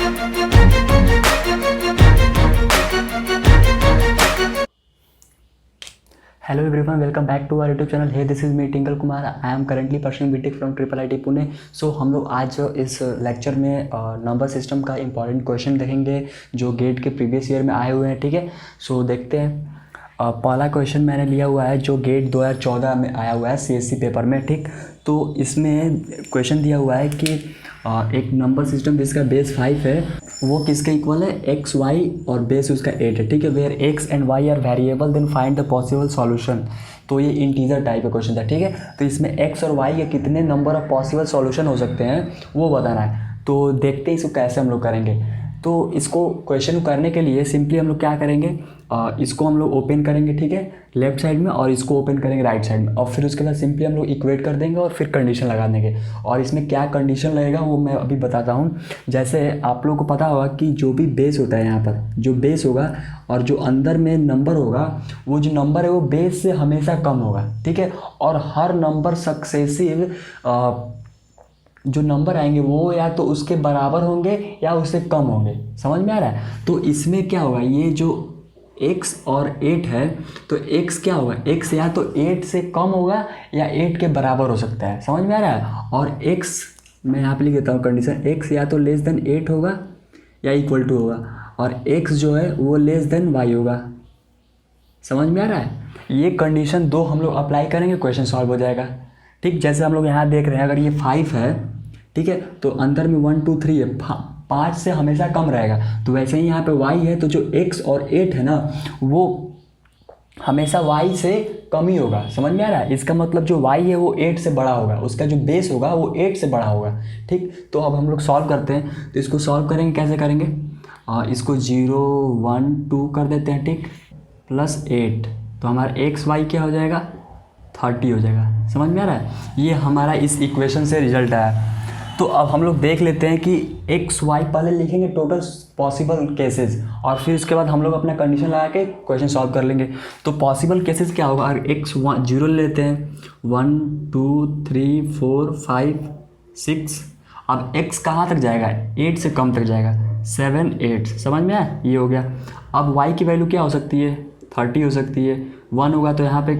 Hello everyone, welcome back to our YouTube channel. Hey, this is me Tinkle Kumar. I am currently pursuing BTech from IIIT Pune. So हम लोग आज इस lecture में number system का important question देखेंगे जो gate के previous year में आए हुए हैं. ठीक है, सो देखते हैं. पहला क्वेश्चन मैंने लिया हुआ है जो गेट 2014 में आया हुआ है CSC पेपर में. ठीक, तो इसमें क्वेश्चन दिया हुआ है कि एक नंबर सिस्टम जिसका बेस 5 है वो किसके इक्वल है, एक्स वाई और बेस उसका 8 है. ठीक है, where X and Y are variable then find the possible solution. तो ये इंटीजर टाइप का क्वेश्चन था. ठीक है, तो इसमें एक्स और वाई के कितने नंबर ऑफ पॉसिबल सॉल्यूशन हो सकते हैं वो बताना है. तो देखते हैं इसको कैसे हम लोग करेंगे. तो इसको क्वेश्चन करने के लिए सिंपली हम लोग क्या करेंगे, इसको हम लोग ओपन करेंगे. ठीक है, लेफ्ट साइड में, और इसको ओपन करेंगे राइट साइड में, और फिर उसके बाद सिंपली हम लोग इक्वेट कर देंगे और फिर कंडीशन लगा देंगे. और इसमें क्या कंडीशन लगेगा वो मैं अभी बताता हूँ. जैसे आप लोगों को पता होगा कि जो भी बेस होता है, यहाँ पर जो बेस होगा और जो अंदर में नंबर होगा, वो जो नंबर है वो बेस से हमेशा कम होगा. ठीक है, और हर नंबर सक्सेसिव जो नंबर आएंगे वो या तो उसके बराबर होंगे या उससे कम होंगे. समझ में आ रहा है. तो इसमें क्या होगा, ये जो x और 8 है तो x क्या होगा, x या तो 8 से कम होगा या 8 के बराबर हो सकता है. समझ में आ रहा है. और x मैं यहाँ पे लिख देता हूँ कंडीशन, x या तो लेस देन 8 होगा या इक्वल टू होगा, और x जो है वो लेस देन y होगा. समझ में आ रहा है. ये कंडीशन 2 हम लोग अप्लाई करेंगे, क्वेश्चन सॉल्व हो जाएगा. ठीक, जैसे हम लोग यहाँ देख रहे हैं, अगर ये 5 है, ठीक है, तो अंदर में 1 2 3 है, 5 से हमेशा कम रहेगा. तो वैसे ही यहाँ पे y है, तो जो x और 8 है ना वो हमेशा y से कम ही होगा. समझ में आ रहा है. इसका मतलब जो y है वो 8 से बड़ा होगा, उसका जो बेस होगा वो 8 से बड़ा होगा. ठीक, तो अब हम लोग सॉल्व करते हैं. तो इसको सॉल्व करेंगे, कैसे करेंगे, इसको 0 1 2 कर देते हैं. ठीक, प्लस 8, तो हमारा एक्स वाई क्या हो जाएगा, 30 हो जाएगा. समझ में आ रहा है. ये हमारा इस इक्वेशन से रिजल्ट आया. तो अब हम लोग देख लेते हैं कि एक्स वाई पहले लिखेंगे टोटल पॉसिबल केसेस, और फिर उसके बाद हम लोग अपना कंडीशन लगा के क्वेश्चन सॉल्व कर लेंगे. तो पॉसिबल केसेस क्या होगा, अगर एक्स 0 ले लेते हैं, 1 2 3 4 5 6. अब एक्स कहाँ तक जाएगा, 8 से कम तक जाएगा, 7 8. समझ में आया, ये हो गया. अब वाई की वैल्यू क्या हो सकती है, 30 हो सकती है. 1 होगा तो यहाँ पे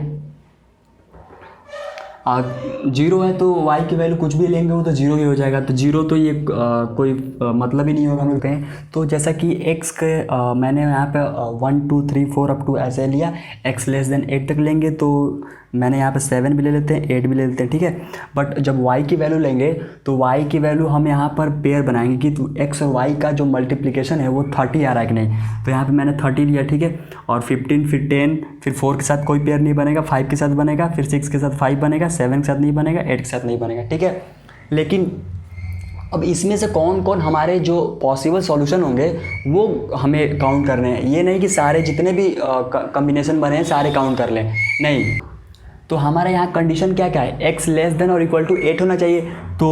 0 है, तो y की वैल्यू कुछ भी लेंगे वो तो 0 ही हो जाएगा. तो 0 तो ये कोई मतलब ही नहीं होगा हम लोग कहें. तो जैसा कि x के मैंने यहाँ पे 1 2 3 4 अप टू ऐसे लिया, x लेस देन 8 तक लेंगे, तो मैंने यहाँ पे 7 भी ले लेते हैं, 8 भी ले लेते हैं. ठीक है, बट जब y की वैल्यू लेंगे तो y की वैल्यू हम यहाँ पर पेयर बनाएंगे कि तो x और y का जो मल्टीप्लिकेशन है वो 30 आ रहा है कि नहीं. तो यहाँ पे मैंने 30 लिया. ठीक है, और 15 फिर 10 फिर 4 के साथ कोई पेयर नहीं बनेगा, 5 के साथ बनेगा, फिर 6 के साथ 5 बनेगा, 7 के साथ नहीं बनेगा, 8 के साथ नहीं बनेगा. ठीक है, लेकिन अब इसमें से कौन कौन हमारे जो पॉसिबल सॉल्यूशन होंगे वो हमें काउंट करने हैं. ये नहीं कि सारे जितने भी कॉम्बिनेशन बने हैं सारे काउंट कर लें, नहीं. तो हमारे यहाँ कंडीशन क्या क्या है, x लेस देन और इक्वल टू 8 होना चाहिए. तो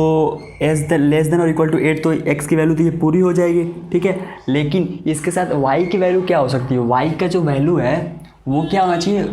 एस लेस देन और इक्वल टू 8, तो x की वैल्यू तो ये पूरी हो जाएगी. ठीक है, लेकिन इसके साथ y की वैल्यू क्या हो सकती है, y का जो वैल्यू है वो क्या होना चाहिए,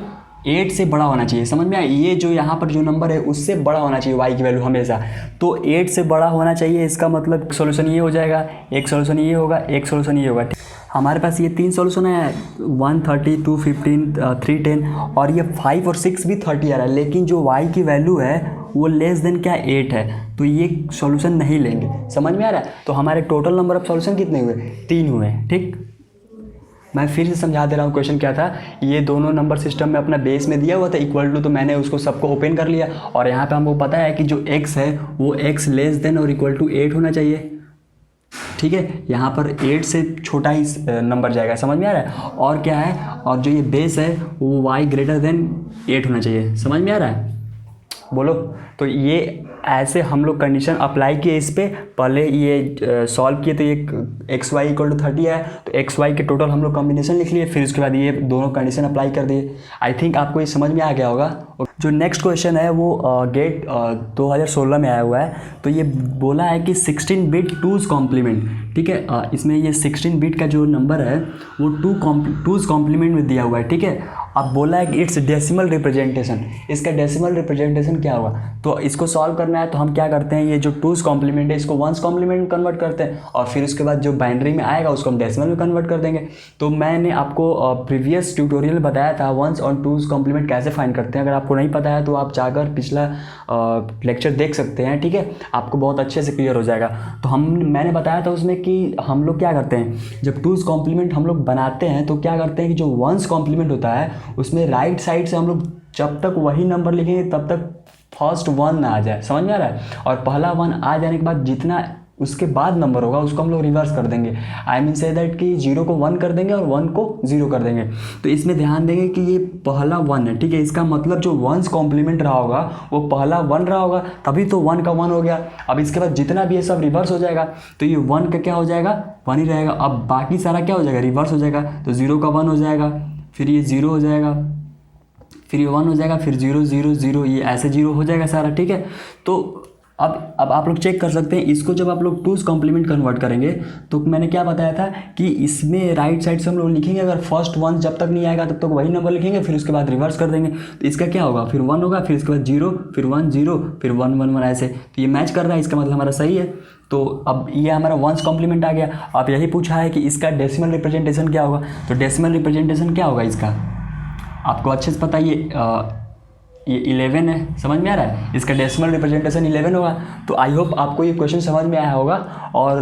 8 से बड़ा होना चाहिए. समझ में आया. ये जो यहाँ पर जो नंबर है उससे बड़ा होना चाहिए y की वैल्यू हमेशा. तो 8 से बड़ा होना चाहिए. इसका मतलब सोल्यूशन ये हो जाएगा, एक सोल्यूशन ये होगा, एक सोल्यूशन ये होगा. हमारे पास ये 3 सोल्यूशन है, 130 215 310, और ये 5 और 6 भी 30 आ रहा है. लेकिन जो y की वैल्यू है वो लेस देन क्या 8 है, तो ये सोल्यूशन नहीं लेंगे. समझ में आ रहा है. तो हमारे टोटल नंबर ऑफ सोल्यूशन कितने हुए, 3 हुए. ठीक, मैं फिर से समझा दे रहा हूँ. क्वेश्चन क्या था, ये दोनों नंबर सिस्टम में अपना बेस में दिया हुआ था इक्वल टू, तो मैंने उसको सबको ओपन कर लिया. और यहाँ पे हमको पता है कि जो x है वो x लेस देन और इक्वल टू 8 होना चाहिए. ठीक है, यहाँ पर 8 से छोटा ही नंबर जाएगा. समझ में आ रहा है. और क्या है, और जो ये बेस है वो y ग्रेटर देन 8 होना चाहिए. समझ में आ रहा है, बोलो. तो ये ऐसे हम लोग कंडीशन अप्लाई किए इस पे. पहले ये सॉल्व किए तो ये एक्स वाई इक्वल टू 30 है, तो एक्स वाई के टोटल हम लोग कॉम्बिनेशन लिख लिए, फिर उसके बाद ये दोनों कंडीशन अप्लाई कर दिए. आई थिंक आपको ये समझ में आ गया होगा. जो नेक्स्ट क्वेश्चन है वो गेट 2016 में आया हुआ है. तो ये बोला है कि 16 बिट टूज़ कॉम्प्लीमेंट. ठीक है, इसमें ये 16 बिट का जो नंबर है वो 2's कॉम्प्लीमेंट में दिया हुआ है. ठीक है, अब बोला है कि इट्स डेसिमल रिप्रेजेंटेशन, इसका डेसिमल रिप्रेजेंटेशन क्या होगा। तो इसको सॉल्व करना है तो हम क्या करते हैं, ये जो टूस कॉम्प्लीमेंट है इसको वंस कॉम्प्लीमेंट में कन्वर्ट करते हैं और फिर उसके बाद जो बाइनरी में आएगा उसको हम डेसिमल में कन्वर्ट कर देंगे। तो मैंने आपको प्रीवियस ट्यूटोरियल में बताया था वंस और टूस कॉम्प्लीमेंट कैसे फाइंड करते हैं। अगर आपको नहीं पता है तो आप जाकर पिछला लेक्चर देख सकते हैं, ठीक है, आपको बहुत अच्छे से क्लियर हो जाएगा। तो मैंने बताया था उसमें कि हम लोग क्या करते हैं, जब टूस कॉम्प्लीमेंट हम लोग बनाते हैं तो क्या करते हैं कि जो वंस कॉम्प्लीमेंट होता है उसमें राइट साइड से हम लोग जब तक वही नंबर लिखेंगे तब तक फर्स्ट वन ना आ जाए, समझ में आ रहा है। और पहला वन आ जाने के बाद जितना उसके बाद नंबर होगा उसको हम लोग रिवर्स कर देंगे। आई मीन से दैट कि 0 को 1 कर देंगे और 1 को 0 कर देंगे। तो इसमें ध्यान देंगे कि ये पहला 1 है, ठीक है, इसका मतलब जो वंस कॉम्प्लीमेंट रहा होगा वो पहला 1 रहा होगा, तभी तो 1 का 1 हो गया। अब इसके बाद जितना भी ये सब रिवर्स हो जाएगा तो ये 1 का क्या हो जाएगा, 1 ही रहेगा। अब बाकी सारा क्या हो जाएगा, रिवर्स हो जाएगा। तो 0 का 1 हो जाएगा, फिर ये 0 हो जाएगा, फिर ये 1 हो जाएगा, फिर 0 0 0, ये ऐसे 0 हो जाएगा सारा, ठीक है। तो अब आप लोग चेक कर सकते हैं इसको, जब आप लोग टूस कॉम्प्लीमेंट कन्वर्ट करेंगे तो मैंने क्या बताया था कि इसमें राइट साइड से हम लोग लिखेंगे, अगर फर्स्ट 1 जब तक नहीं आएगा तब तक वही नंबर लिखेंगे, फिर उसके बाद रिवर्स कर देंगे। तो इसका क्या होगा, फिर 1 होगा, फिर इसके बाद 0, फिर 1 0, फिर 1 1 1 ऐसे। तो ये मैच कर रहा है, इसका मतलब हमारा सही है। तो अब ये हमारा वंस कॉम्प्लीमेंट आ गया। अब यही पूछा है कि इसका डेसिमल रिप्रेजेंटेशन क्या होगा। तो डेसिमल रिप्रेजेंटेशन क्या होगा इसका, आपको अच्छे से पता है, ये 11 है, समझ में आ रहा है, इसका डेसिमल रिप्रेजेंटेशन 11 होगा। तो आई होप आपको ये क्वेश्चन समझ में आया होगा और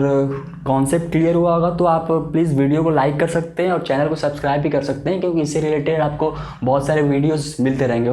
कॉन्सेप्ट क्लियर हुआ होगा। तो आप प्लीज़ वीडियो को लाइक कर सकते हैं और चैनल को सब्सक्राइब भी कर सकते हैं, क्योंकि इससे रिलेटेड आपको बहुत सारे वीडियोस मिलते रहेंगे।